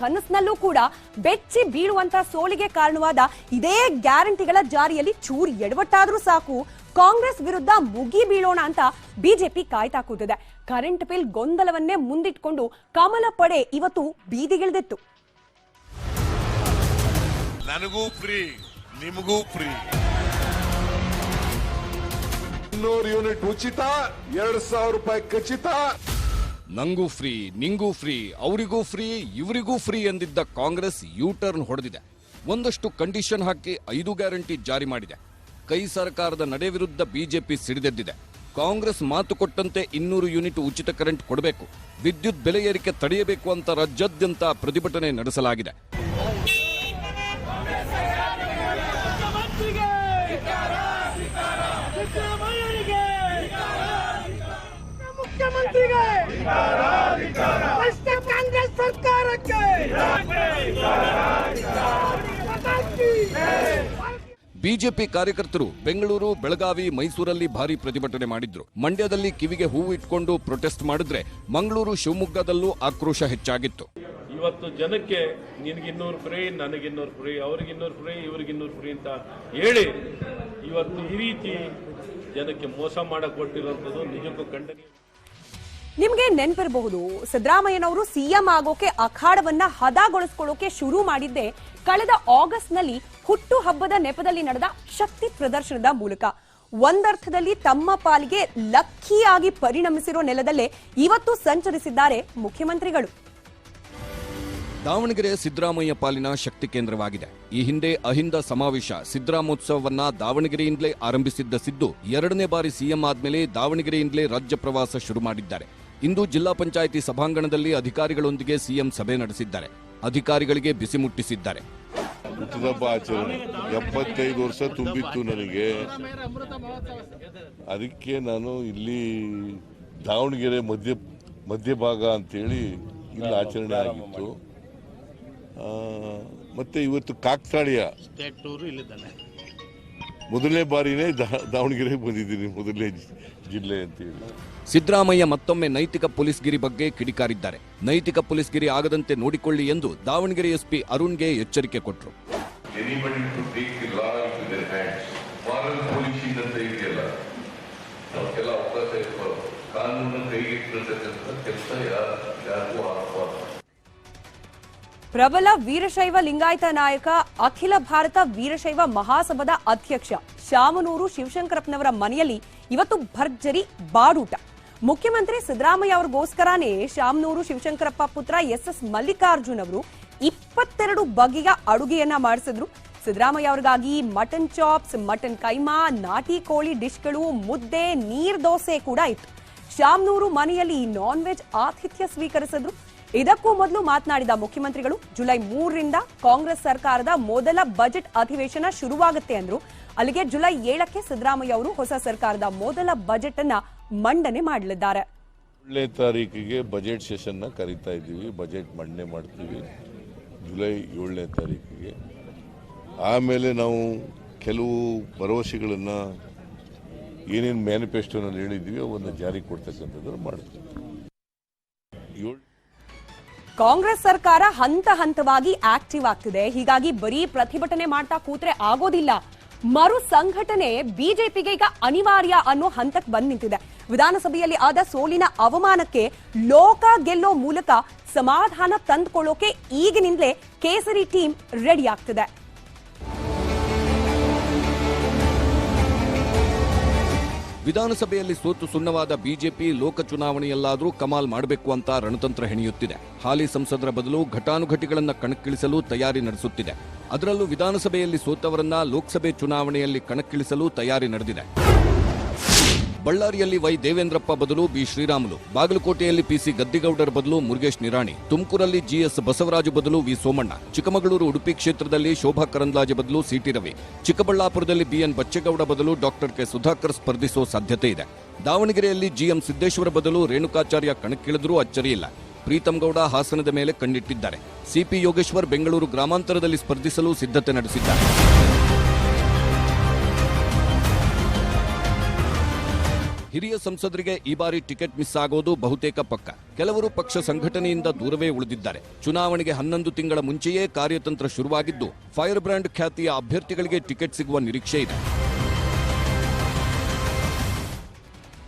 ಕನಸಿನಲ್ಲೂ ಕೂಡ ಬೆಚ್ಚಿ ಬೀಳುವಂತ ಸೋಲಿಗೆ ಕಾರಣವಾದ ಇದೇ ಗ್ಯಾರಂಟಿಗಳ ಜಾರಿಯಲ್ಲಿ ಚೂರು ಎಡವಟ್ಟಾದ್ರೂ ಸಾಕು ಕಾಂಗ್ರೆಸ್ ವಿರುದ್ಧ ಮುಗಿ ಬೀಳೋಣ ಅಂತ ಬಿಜೆಪಿ ಕಾಯ್ತಾ ಕೂತಿದೆ. ಕರೆಂಟ್ ಬಿಲ್ ಗೊಂದಲವನ್ನೇ ಮುಂದಿಟ್ಕೊಂಡು ಕಮಲ ಪಡೆ ಇವತ್ತು ಬೀದಿಗಿಳಿದಿತ್ತು. ನನಗೂ ಫ್ರೀ, ನಿಮಗೂ ಫ್ರೀ, 200 ಯೂನಿಟ್ ಉಚಿತ, 2000 ರೂಪಾಯಿ ಖಚಿತ. ನಂಗೂ ಫ್ರೀ, ನಿಂಗೂ ಫ್ರೀ, ಅವರಿಗೂ ಫ್ರೀ, ಇವರಿಗೂ ಫ್ರೀ ಎಂದಿದ್ದ ಕಾಂಗ್ರೆಸ್ ಯೂ ಟರ್ನ್ ಹೊಡೆದಿದೆ. ಒಂದಷ್ಟು ಕಂಡೀಷನ್ ಹಾಕಿ 5 ಗ್ಯಾರಂಟಿ ಜಾರಿ ಮಾಡಿದೆ. ಕೈ ಸರ್ಕಾರದ ನಡೆ ವಿರುದ್ಧ ಬಿಜೆಪಿ ಸಿಡಿದೆದ್ದಿದೆ. ಕಾಂಗ್ರೆಸ್ ಮಾತು ಕೊಟ್ಟಂತೆ 200 ಯೂನಿಟ್ ಉಚಿತ ಕರೆಂಟ್ ಕೊಡಬೇಕು, ವಿದ್ಯುತ್ ಬೆಲೆ ಏರಿಕೆ ತಡೆಯಬೇಕು ಅಂತ ರಾಜ್ಯಾದ್ಯಂತ ಪ್ರತಿಭಟನೆ ನಡೆಸಲಾಗಿದೆ. ಕಾಂಗ್ರೆಸ್ ಸರ್ಕಾರಕ್ಕೆ ಬಿಜೆಪಿ ಕಾರ್ಯಕರ್ತರು ಬೆಂಗಳೂರು, ಬೆಳಗಾವಿ, ಮೈಸೂರಲ್ಲಿ ಭಾರಿ ಪ್ರತಿಭಟನೆ ಮಾಡಿದ್ರು. ಮಂಡ್ಯದಲ್ಲಿ ಕಿವಿಗೆ ಹೂವು ಇಟ್ಕೊಂಡು ಪ್ರೊಟೆಸ್ಟ್ ಮಾಡಿದ್ರೆ ಮಂಗಳೂರು, ಶಿವಮೊಗ್ಗದಲ್ಲೂ ಆಕ್ರೋಶ ಹೆಚ್ಚಾಗಿತ್ತು. ಇವತ್ತು ಜನಕ್ಕೆ ನಿನಗೆ 200 ಫ್ರೀ, ನನಗೆ 200 ಫ್ರೀ, ಅವ್ರಿಗೆ 200 ಫ್ರೀ, ಇವ್ರಿಗೆ 200 ಫ್ರೀ ಅಂತ ಹೇಳಿ ಇವತ್ತು ಈ ರೀತಿ ಜನಕ್ಕೆ ಮೋಸ ಮಾಡಕ್ ಕೊಟ್ಟಿರುವಂತದ್ದು ನಿಜಕ್ಕೂ ಖಂಡನೀಯ. ನಿಮ್ಗೆ ನೆನಪಿರಬಹುದು, ಸಿದ್ದರಾಮಯ್ಯನವರು ಸಿಎಂ ಆಗೋಕೆ ಅಖಾಡವನ್ನ ಹದಗೊಳಿಸಿಕೊಳ್ಳೋಕೆ ಶುರು ಮಾಡಿದ್ದೆ ಕಳೆದ ಆಗಸ್ಟ್ ನಲ್ಲಿ ಹುಟ್ಟು ಹಬ್ಬದ ನೆಪದಲ್ಲಿ ನಡೆದ ಶಕ್ತಿ ಪ್ರದರ್ಶನದ ಮೂಲಕ. ಒಂದರ್ಥದಲ್ಲಿ ತಮ್ಮ ಪಾಲಿಗೆ ಲಕ್ಕಿಯಾಗಿ ಪರಿಣಮಿಸಿರೋ ನೆಲದಲ್ಲೇ ಇವತ್ತು ಸಂಚರಿಸಿದ್ದಾರೆ ಮುಖ್ಯಮಂತ್ರಿಗಳು. ದಾವಣಗೆರೆ ಸಿದ್ದರಾಮಯ್ಯ ಪಾಲಿನ ಶಕ್ತಿ ಕೇಂದ್ರವಾಗಿದೆ. ಈ ಹಿಂದೆ ಅಹಿಂದ ಸಮಾವೇಶ ಸಿದ್ದರಾಮೋತ್ಸವವನ್ನ ದಾವಣಗೆರೆಯಿಂದಲೇ ಆರಂಭಿಸಿದ್ದ ಸಿದ್ದು 2ನೇ ಬಾರಿ ಸಿಎಂ ಆದ್ಮೇಲೆ ದಾವಣಗೆರೆಯಿಂದಲೇ ರಾಜ್ಯ ಪ್ರವಾಸ ಶುರು ಮಾಡಿದ್ದಾರೆ. ಇಂದು ಜಿಲ್ಲಾ ಪಂಚಾಯಿತಿ ಸಭಾಂಗಣದಲ್ಲಿ ಅಧಿಕಾರಿಗಳೊಂದಿಗೆ ಸಿಎಂ ಸಭೆ ನಡೆಸಿದ್ದಾರೆ. ಅಧಿಕಾರಿಗಳಿಗೆ ಬಿಸಿ ಮುಟ್ಟಿಸಿದ್ದಾರೆ. ಹುಟ್ಟಿದಬ್ಬ ಆಚರಣೆ 75 ವರ್ಷ ತುಂಬಿತ್ತು ನನಗೆ. ಅದಕ್ಕೆ ನಾನು ಇಲ್ಲಿ ದಾವಣಗೆರೆ ಮಧ್ಯಭಾಗ ಅಂತೇಳಿ ಇಲ್ಲಿ ಆಚರಣೆ ಆಗಿತ್ತು. ಮತ್ತೆ ಇವತ್ತು ಕಾಕ್ತಾಳೀಯ ಮೊದಲನೇ ಬಾರಿನೇ ದಾವಣಗೆರೆಗೆ ಬಂದಿದ್ದೀನಿ, ಮೊದಲನೇ ಜಿಲ್ಲೆ ಅಂತೇಳಿ. ಸಿದ್ದರಾಮಯ್ಯ ಮತ್ತೊಮ್ಮೆ ನೈತಿಕ ಪೊಲೀಸ್ಗಿರಿ ಬಗ್ಗೆ ಕಿಡಿಕಾರಿದ್ದಾರೆ. ನೈತಿಕ ಪೊಲೀಸ್ಗಿರಿ ಆಗದಂತೆ ನೋಡಿಕೊಳ್ಳಿ ಎಂದು ದಾವಣಗೆರೆ ಎಸ್ಪಿ ಅರುಣ್ಗೆ ಎಚ್ಚರಿಕೆ ಕೊಟ್ಟರು. ಪ್ರಬಲ ವೀರಶೈವ ಲಿಂಗಾಯತ ನಾಯಕ, ಅಖಿಲ ಭಾರತ ವೀರಶೈವ ಮಹಾಸಭಾದ ಅಧ್ಯಕ್ಷ ಶಾಮನೂರು ಶಿವಶಂಕರಪ್ಪನವರ ಮನೆಯಲ್ಲಿ ಇವತ್ತು ಭರ್ಜರಿ ಬಾಡೂಟ. ಮುಖ್ಯಮಂತ್ರಿ ಸಿದ್ದರಾಮಯ್ಯ ಅವರಿಗೋಸ್ಕರನೇ ಶಾಮನೂರು ಶಿವಶಂಕರಪ್ಪ ಪುತ್ರ ಎಸ್ ಮಲ್ಲಿಕಾರ್ಜುನ್ ಅವರು 22 ಬಗೆಯ ಅಡುಗೆಯನ್ನ ಮಾಡಿಸಿದ್ರು. ಸಿದ್ದರಾಮಯ್ಯ ಅವರಿಗಾಗಿ ಮಟನ್ ಚಾಪ್ಸ್, ಮಟನ್ ಕೈಮಾ, ನಾಟಿ ಕೋಳಿ ಡಿಶ್ಗಳು, ಮುದ್ದೆ, ನೀರ್ ದೋಸೆ ಕೂಡ ಇತ್ತು. ಶಾಮನೂರು ಮನೆಯಲ್ಲಿ ನಾನ್ ವೆಜ್ ಆತಿಥ್ಯ ಸ್ವೀಕರಿಸಿದ್ರು. ಇದಕ್ಕೂ ಮೊದಲು ಮಾತನಾಡಿದ ಮುಖ್ಯಮಂತ್ರಿಗಳು, ಜುಲೈ 3ರಿಂದ ಕಾಂಗ್ರೆಸ್ ಸರ್ಕಾರದ ಮೊದಲ ಬಜೆಟ್ ಅಧಿವೇಶನ ಶುರುವಾಗುತ್ತೆ ಅಂದ್ರು. ಅಲ್ಲಿಗೆ ಜುಲೈ 7ಕ್ಕೆ ಸಿದ್ದರಾಮಯ್ಯ ಅವರು ಹೊಸ ಸರ್ಕಾರದ ಮೊದಲ ಬಜೆಟ್ ಅನ್ನ ಮಂಡನೆ ಮಾಡಲಿದ್ದಾರೆ. 7ನೇ ತಾರೀಕಿಗೆ ಬಜೆಟ್ ಸೆಷನ್ ಕರೀತಾ ಇದ್ದೀವಿ. ಬಜೆಟ್ ಮಂಡನೆ ಮಾಡ್ತೀವಿ ಜುಲೈ 7ನೇ ತಾರೀಕಿಗೆ. ಆಮೇಲೆ ನಾವು ಕೆಲವು ಭರವಸೆಗಳನ್ನು ಏನೇನು ಮ್ಯಾನಿಫೆಸ್ಟೋನಲ್ಲಿ ಹೇಳಿದ್ದೀವಿ ಅವನ್ನು ಜಾರಿ ಕೊಡ್ತಕ್ಕಂಥದ್ದು ಮಾಡ್ತೀವಿ. ಕಾಂಗ್ರೆಸ್ ಸರ್ಕಾರ ಹಂತ ಹಂತವಾಗಿ ಆಕ್ಟಿವ್ ಆಗ್ತಿದೆ. ಹೀಗಾಗಿ ಬರೀ ಪ್ರತಿಭಟನೆ ಮಾಡ್ತಾ ಕೂತ್ರೆ ಆಗೋದಿಲ್ಲ. ಮರು ಸಂಘಟನೆ ಬಿಜೆಪಿಗೆ ಈಗ ಅನಿವಾರ್ಯ ಅನ್ನೋ ಹಂತಕ್ಕೆ ಬಂದು ನಿಂತಿದೆ. ವಿಧಾನಸಭೆಯಲ್ಲಿ ಆದ ಸೋಲಿನ ಅವಮಾನಕ್ಕೆ ಲೋಕ ಗೆಲ್ಲೋ ಮೂಲಕ ಸಮಾಧಾನ ತಂದುಕೊಳ್ಳೋಕೆ ಈಗಿನಿಂದಲೇ ಕೇಸರಿ ಟೀಮ್ ರೆಡಿ ಆಗ್ತಿದೆ. ವಿಧಾನಸಭೆಯಲ್ಲಿ ಸೋತು ಸುಣ್ಣವಾದ ಬಿಜೆಪಿ ಲೋಕ ಚುನಾವಣೆಯಲ್ಲಾದರೂ ಕಮಾಲ್ ಮಾಡಬೇಕು ಅಂತ ರಣತಂತ್ರ ಹೆಣೆಯುತ್ತಿದೆ. ಹಾಲಿ ಸಂಸದರ ಬದಲು ಘಟಾನುಘಟಿಗಳನ್ನ ಕಣಕ್ಕಿಳಿಸಲು ತಯಾರಿ ನಡೆಸುತ್ತಿದೆ. ಅದರಲ್ಲೂ ವಿಧಾನಸಭೆಯಲ್ಲಿ ಸೋತವರನ್ನ ಲೋಕಸಭೆ ಚುನಾವಣೆಯಲ್ಲಿ ಕಣಕ್ಕಿಳಿಸಲು ತಯಾರಿ ನಡೆದಿದೆ. ಬಳ್ಳಾರಿಯಲ್ಲಿ ವೈ ದೇವೇಂದ್ರಪ್ಪ ಬದಲು ಬಿ ಶ್ರೀರಾಮುಲು, ಬಾಗಲಕೋಟೆಯಲ್ಲಿ ಪಿಸಿ ಗದ್ದಿಗೌಡರ ಬದಲು ಮುರುಗೇಶ್ ನಿರಾಣಿ, ತುಮಕೂರಲ್ಲಿ ಜಿಎಸ್ ಬಸವರಾಜು ಬದಲು ವಿ ಸೋಮಣ್ಣ, ಚಿಕ್ಕಮಗಳೂರು ಉಡುಪಿ ಕ್ಷೇತ್ರದಲ್ಲಿ ಶೋಭಾ ಕರಂದ್ಲಾಜೆ ಬದಲು ಸಿಟಿ ರವಿ, ಚಿಕ್ಕಬಳ್ಳಾಪುರದಲ್ಲಿ ಬಿಎನ್ ಬಚ್ಚೇಗೌಡ ಬದಲು ಡಾಕ್ಟರ್ ಕೆ ಸುಧಾಕರ್ ಸ್ಪರ್ಧಿಸುವ ಸಾಧ್ಯತೆ ಇದೆ. ದಾವಣಗೆರೆಯಲ್ಲಿ ಜಿಎಂ ಸಿದ್ದೇಶ್ವರ ಬದಲು ರೇಣುಕಾಚಾರ್ಯ ಕಣಕ್ಕಿಳಿದ್ರೂ ಅಚ್ಚರಿಯಿಲ್ಲ. ಪ್ರೀತಂ ಗೌಡ ಹಾಸನದ ಮೇಲೆ ಕಣ್ಣಿಟ್ಟಿದ್ದಾರೆ. ಸಿಪಿ ಯೋಗೇಶ್ವರ್ ಬೆಂಗಳೂರು ಗ್ರಾಮಾಂತರದಲ್ಲಿ ಸ್ಪರ್ಧಿಸಲು ಸಿದ್ಧತೆ ನಡೆಸಿದ್ದಾರೆ. ಹಿರಿಯ ಸಂಸದರಿಗೆ ಈ ಬಾರಿ ಟಿಕೆಟ್ ಮಿಸ್ ಆಗೋದು ಬಹುತೇಕ ಪಕ್ಕ. ಕೆಲವರು ಪಕ್ಷ ಸಂಘಟನೆಯಿಂದ ದೂರವೇ ಉಳಿದಿದ್ದಾರೆ. ಚುನಾವಣೆಗೆ 11 ತಿಂಗಳ ಮುಂಚೆಯೇ ಕಾರ್ಯತಂತ್ರ ಶುರುವಾಗಿದ್ದು, ಫೈರ್ ಬ್ರ್ಯಾಂಡ್ ಖ್ಯಾತಿಯ ಅಭ್ಯರ್ಥಿಗಳಿಗೆ ಟಿಕೆಟ್ ಸಿಗುವ ನಿರೀಕ್ಷೆ ಇದೆ.